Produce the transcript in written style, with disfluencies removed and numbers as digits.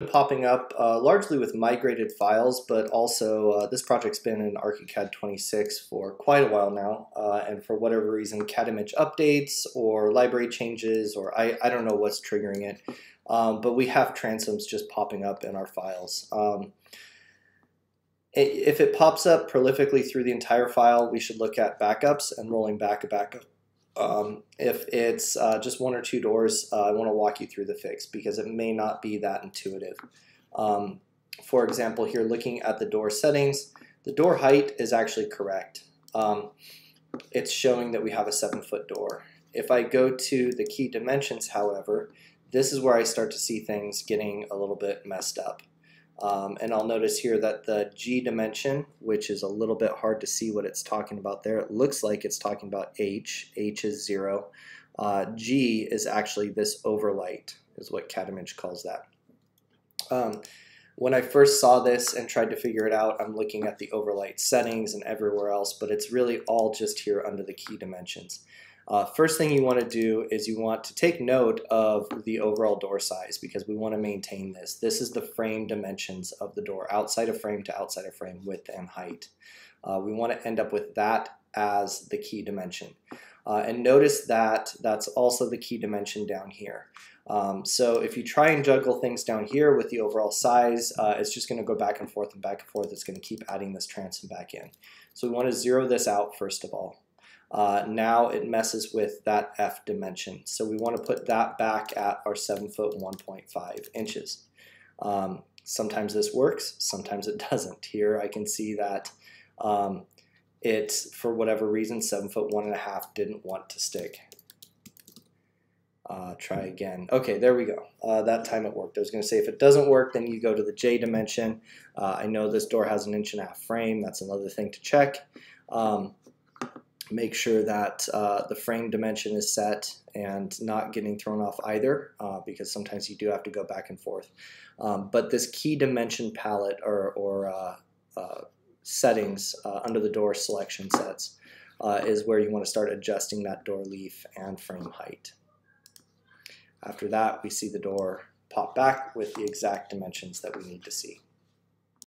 Popping up largely with migrated files, but also this project's been in ArchiCAD 26 for quite a while now, and for whatever reason, Cadimage updates or library changes, or I don't know what's triggering it, but we have transoms just popping up in our files. If it pops up prolifically through the entire file, we should look at backups and rolling back a backup. If it's just one or two doors, I want to walk you through the fix because it may not be that intuitive. For example, here looking at the door settings, the door height is actually correct. It's showing that we have a 7-foot door. If I go to the key dimensions, however, this is where I start to see things getting a little bit messed up. And I'll notice here that the G dimension, which is a little bit hard to see what it's talking about there, it looks like it's talking about H. H is 0. G is actually this overlight, is what Cadimage calls that. When I first saw this and tried to figure it out, I'm looking at the overlight settings and everywhere else, but it's really all just here under the key dimensions. First thing you want to do is you want to take note of the overall door size because we want to maintain this. This is the frame dimensions of the door, outside of frame to outside of frame, width and height. We want to end up with that as the key dimension. And notice that that's also the key dimension down here. So if you try and juggle things down here with the overall size, it's just going to go back and forth and back and forth. It's going to keep adding this transom back in. So we want to zero this out first of all. Now it messes with that F dimension. So we want to put that back at our 7 foot 1.5 inches. Sometimes this works, sometimes it doesn't. Here I can see that it's, for whatever reason, 7 foot 1.5 didn't want to stick. Try again. Okay, there we go. That time it worked. I was going to say if it doesn't work, then you go to the J dimension. I know this door has an 1.5 inch frame. That's another thing to check. Make sure that the frame dimension is set and not getting thrown off either, because sometimes you do have to go back and forth. But this key dimension palette or settings under the door selection sets is where you want to start adjusting that door leaf and frame height. After that, we see the door pop back with the exact dimensions that we need to see.